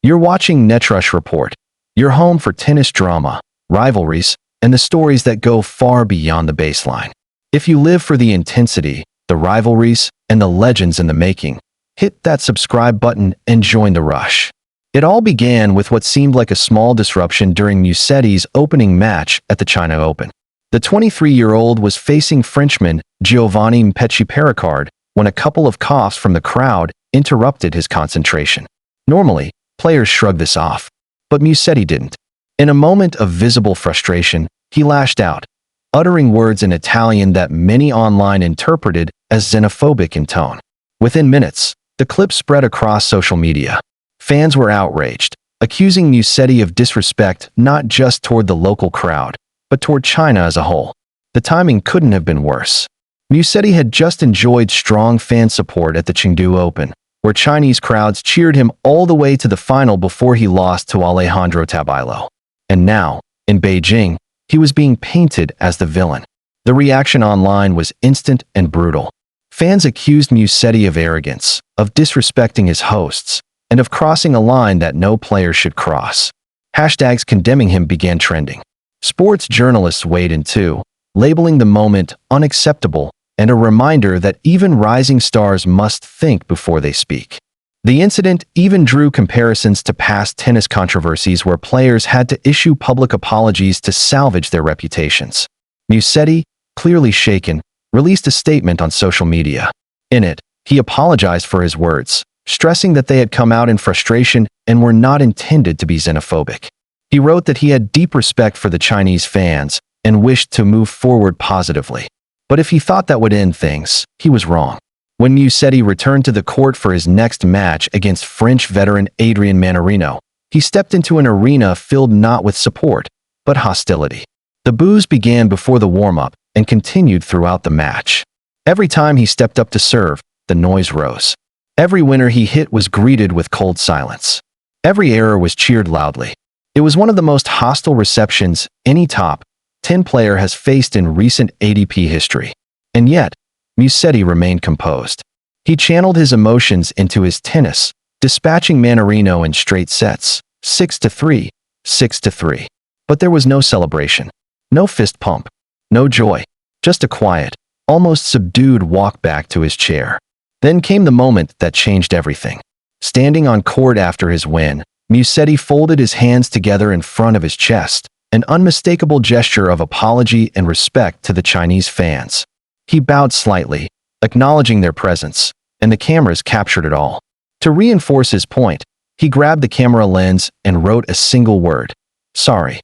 You're watching NetRush Report, your home for tennis drama, rivalries, and the stories that go far beyond the baseline. If you live for the intensity, the rivalries, and the legends in the making, hit that subscribe button and join the rush. It all began with what seemed like a small disruption during Musetti's opening match at the China Open. The 23-year-old was facing Frenchman Giovanni Mpetshi when a couple of coughs from the crowd interrupted his concentration. Normally, players shrug this off, but Musetti didn't. In a moment of visible frustration, he lashed out, uttering words in Italian that many online interpreted as xenophobic in tone. Within minutes, the clip spread across social media. Fans were outraged, accusing Musetti of disrespect not just toward the local crowd, but toward China as a whole. The timing couldn't have been worse. Musetti had just enjoyed strong fan support at the Chengdu Open, where Chinese crowds cheered him all the way to the final before he lost to Alejandro Tabilo. And now, in Beijing, he was being painted as the villain. The reaction online was instant and brutal. Fans accused Musetti of arrogance, of disrespecting his hosts, and of crossing a line that no player should cross. Hashtags condemning him began trending. Sports journalists weighed in too, labeling the moment unacceptable and a reminder that even rising stars must think before they speak. The incident even drew comparisons to past tennis controversies where players had to issue public apologies to salvage their reputations. Musetti, clearly shaken, released a statement on social media. In it, he apologized for his words, stressing that they had come out in frustration and were not intended to be xenophobic. He wrote that he had deep respect for the Chinese fans and wished to move forward positively. But if he thought that would end things, he was wrong. When Musetti returned to the court for his next match against French veteran Adrien Manarino, he stepped into an arena filled not with support, but hostility. The boos began before the warm-up and continued throughout the match. Every time he stepped up to serve, the noise rose. Every winner he hit was greeted with cold silence. Every error was cheered loudly. It was one of the most hostile receptions any top 10 player has faced in recent ATP history. And yet, Musetti remained composed. He channeled his emotions into his tennis, dispatching Manarino in straight sets, 6-3, 6-3. But there was no celebration, no fist pump, no joy, just a quiet, almost subdued walk back to his chair. Then came the moment that changed everything. Standing on court after his win, Musetti folded his hands together in front of his chest, an unmistakable gesture of apology and respect to the Chinese fans. He bowed slightly, acknowledging their presence, and the cameras captured it all. To reinforce his point, he grabbed the camera lens and wrote a single word: sorry.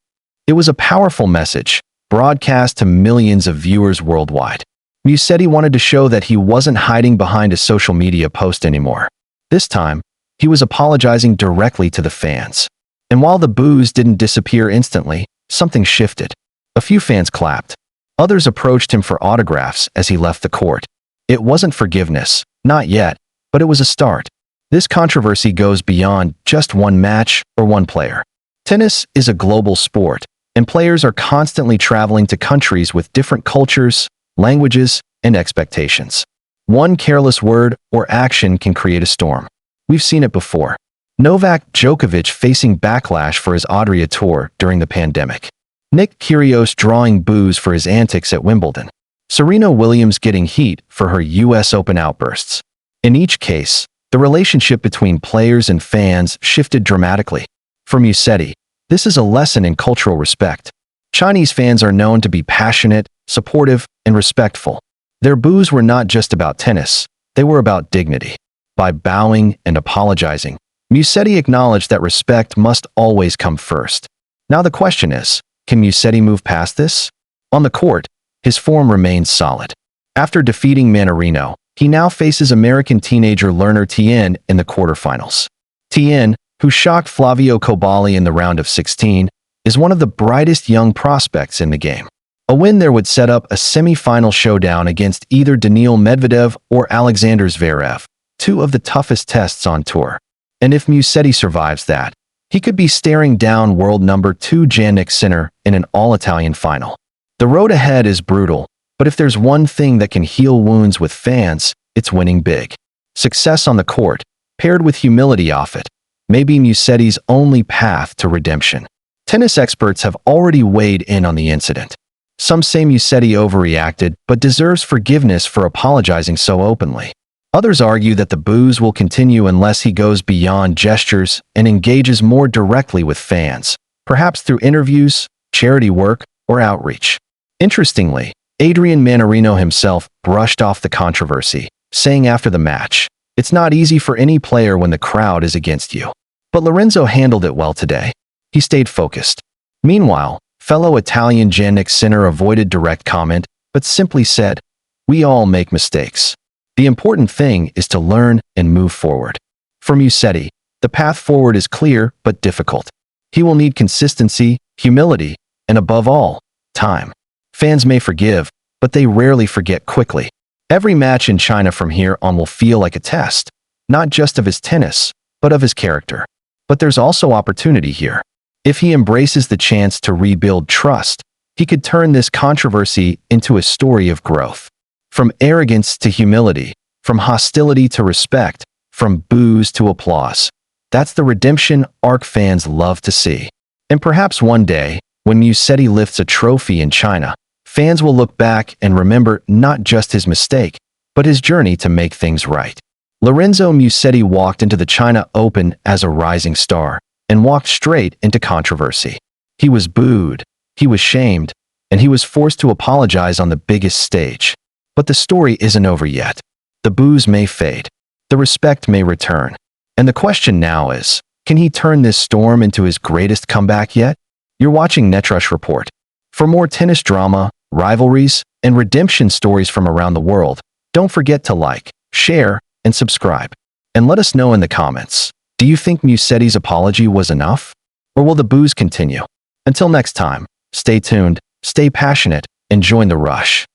It was a powerful message, broadcast to millions of viewers worldwide. Musetti wanted to show that he wasn't hiding behind a social media post anymore. This time, he was apologizing directly to the fans. And while the boos didn't disappear instantly, something shifted. A few fans clapped. Others approached him for autographs as he left the court. It wasn't forgiveness, not yet, but it was a start. This controversy goes beyond just one match or one player. Tennis is a global sport, and players are constantly traveling to countries with different cultures, languages, and expectations. One careless word or action can create a storm. We've seen it before. Novak Djokovic facing backlash for his Adria tour during the pandemic. Nick Kyrgios drawing boos for his antics at Wimbledon. Serena Williams getting heat for her US Open outbursts. In each case, the relationship between players and fans shifted dramatically. For Musetti, this is a lesson in cultural respect. Chinese fans are known to be passionate, supportive, and respectful. Their boos were not just about tennis, they were about dignity. By bowing and apologizing, Musetti acknowledged that respect must always come first. Now the question is, can Musetti move past this? On the court, his form remains solid. After defeating Manarino, he now faces American teenager Learner Tien in the quarterfinals. Tien, who shocked Flavio Coballi in the round of 16, is one of the brightest young prospects in the game. A win there would set up a semi-final showdown against either Daniil Medvedev or Alexander Zverev, two of the toughest tests on tour. And if Musetti survives that, he could be staring down world number 2 Jannik Sinner in an all-Italian final. The road ahead is brutal, but if there's one thing that can heal wounds with fans, it's winning big. Success on the court, paired with humility off it, may be Musetti's only path to redemption. Tennis experts have already weighed in on the incident. Some say Musetti overreacted but deserves forgiveness for apologizing so openly. Others argue that the boos will continue unless he goes beyond gestures and engages more directly with fans, perhaps through interviews, charity work, or outreach. Interestingly, Adrian Mannarino himself brushed off the controversy, saying after the match, "It's not easy for any player when the crowd is against you." But Lorenzo handled it well today. He stayed focused. Meanwhile, fellow Italian Jannik Sinner avoided direct comment, but simply said, "We all make mistakes. The important thing is to learn and move forward." For Musetti, the path forward is clear but difficult. He will need consistency, humility, and above all, time. Fans may forgive, but they rarely forget quickly. Every match in China from here on will feel like a test, not just of his tennis, but of his character. But there's also opportunity here. If he embraces the chance to rebuild trust, he could turn this controversy into a story of growth. From arrogance to humility, from hostility to respect, from boos to applause. That's the redemption arc fans love to see. And perhaps one day, when Musetti lifts a trophy in China, fans will look back and remember not just his mistake, but his journey to make things right. Lorenzo Musetti walked into the China Open as a rising star and walked straight into controversy. He was booed, he was shamed, and he was forced to apologize on the biggest stage. But the story isn't over yet. The boos may fade. The respect may return. And the question now is, can he turn this storm into his greatest comeback yet? You're watching NetRush Report. For more tennis drama, rivalries, and redemption stories from around the world, don't forget to like, share, and subscribe. And let us know in the comments, do you think Musetti's apology was enough? Or will the boos continue? Until next time, stay tuned, stay passionate, and join the rush.